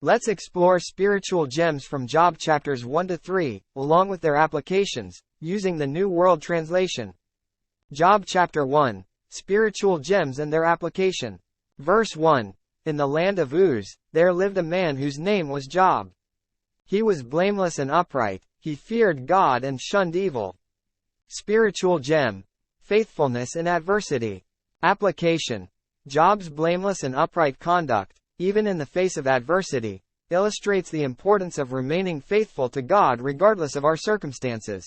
Let's explore spiritual gems from Job chapters 1 to 3, along with their applications, using the New World Translation. Job chapter 1, Spiritual Gems and their application. Verse 1, In the land of Uz, there lived a man whose name was Job. He was blameless and upright, he feared God and shunned evil. Spiritual gem. Faithfulness in adversity. Application. Job's blameless and upright conduct, even in the face of adversity, illustrates the importance of remaining faithful to God regardless of our circumstances.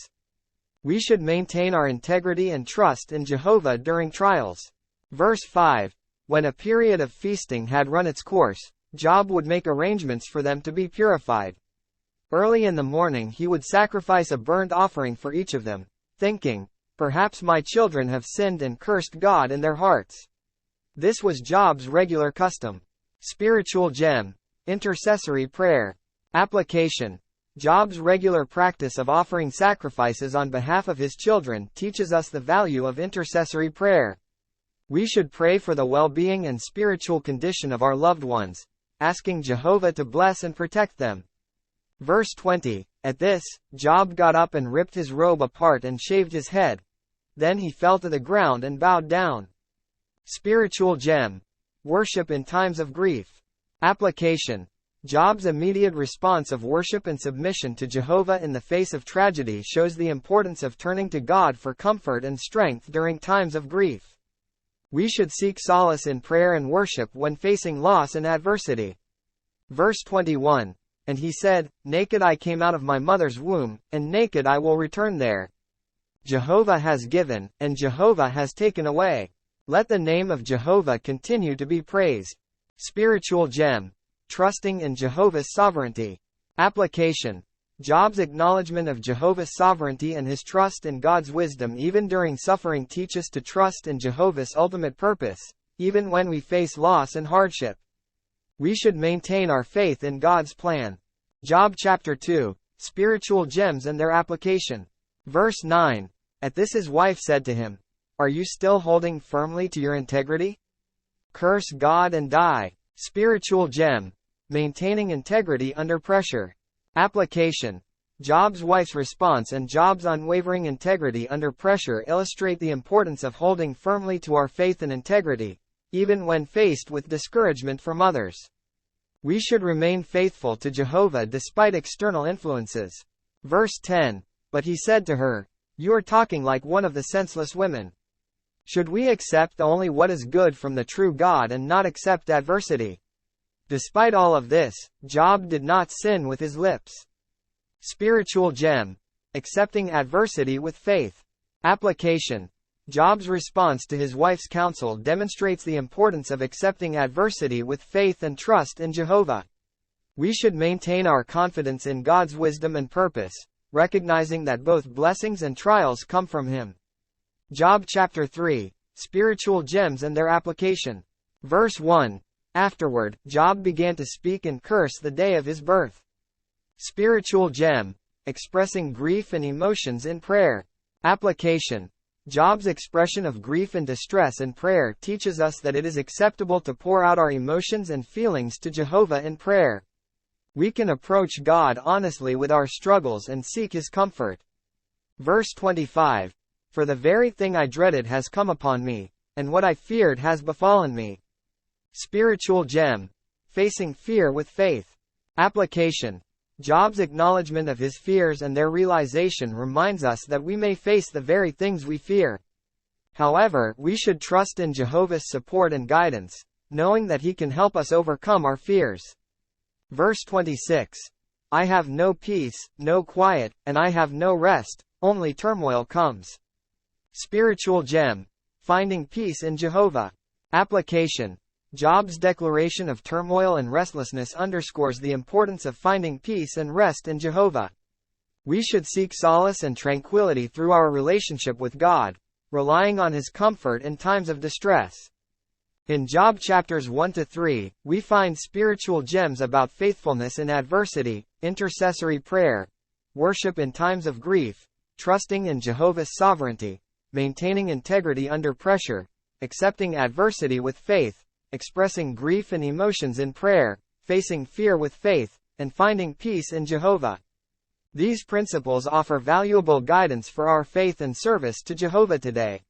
We should maintain our integrity and trust in Jehovah during trials. Verse 5. When a period of feasting had run its course, Job would make arrangements for them to be purified. Early in the morning he would sacrifice a burnt offering for each of them, thinking, "Perhaps my children have sinned and cursed God in their hearts." This was Job's regular custom. Spiritual gem. Intercessory prayer. Application. Job's regular practice of offering sacrifices on behalf of his children teaches us the value of intercessory prayer. We should pray for the well-being and spiritual condition of our loved ones, asking Jehovah to bless and protect them. Verse 20. At this, Job got up and ripped his robe apart and shaved his head. Then he fell to the ground and bowed down. Spiritual gem. Worship in times of grief. Application. Job's immediate response of worship and submission to Jehovah in the face of tragedy shows the importance of turning to God for comfort and strength during times of grief. We should seek solace in prayer and worship when facing loss and adversity. Verse 21. And he said, "Naked I came out of my mother's womb, and naked I will return there. Jehovah has given, and Jehovah has taken away. Let the name of Jehovah continue to be praised." Spiritual gem. Trusting in Jehovah's sovereignty. Application. Job's acknowledgement of Jehovah's sovereignty and his trust in God's wisdom even during suffering teach us to trust in Jehovah's ultimate purpose, even when we face loss and hardship. We should maintain our faith in God's plan. Job chapter 2, Spiritual gems and their application. Verse 9. At this his wife said to him, "Are you still holding firmly to your integrity? Curse God and die." Spiritual gem. Maintaining integrity under pressure. Application. Job's wife's response and Job's unwavering integrity under pressure illustrate the importance of holding firmly to our faith and integrity, even when faced with discouragement from others. We should remain faithful to Jehovah despite external influences. Verse 10. But he said to her, "You are talking like one of the senseless women. Should we accept only what is good from the true God and not accept adversity?" Despite all of this, Job did not sin with his lips. Spiritual gem. Accepting adversity with faith. Application. Job's response to his wife's counsel demonstrates the importance of accepting adversity with faith and trust in Jehovah. We should maintain our confidence in God's wisdom and purpose, recognizing that both blessings and trials come from Him. Job chapter 3, Spiritual gems and their application. Verse 1. Afterward, Job began to speak and curse the day of his birth. Spiritual gem. Expressing grief and emotions in prayer. Application. Job's expression of grief and distress in prayer teaches us that it is acceptable to pour out our emotions and feelings to Jehovah in prayer. We can approach God honestly with our struggles and seek His comfort. Verse 25. For the very thing I dreaded has come upon me, and what I feared has befallen me. Spiritual gem. Facing fear with faith. Application. Job's acknowledgement of his fears and their realization reminds us that we may face the very things we fear. However, we should trust in Jehovah's support and guidance, knowing that He can help us overcome our fears. Verse 26. I have no peace, no quiet, and I have no rest, only turmoil comes. Spiritual gem. Finding peace in Jehovah. Application. Job's declaration of turmoil and restlessness underscores the importance of finding peace and rest in Jehovah. We should seek solace and tranquility through our relationship with God, relying on His comfort in times of distress. In Job chapters 1 to 3, we find spiritual gems about faithfulness in adversity, intercessory prayer, worship in times of grief, trusting in Jehovah's sovereignty, maintaining integrity under pressure, accepting adversity with faith, expressing grief and emotions in prayer, facing fear with faith, and finding peace in Jehovah. These principles offer valuable guidance for our faith and service to Jehovah today.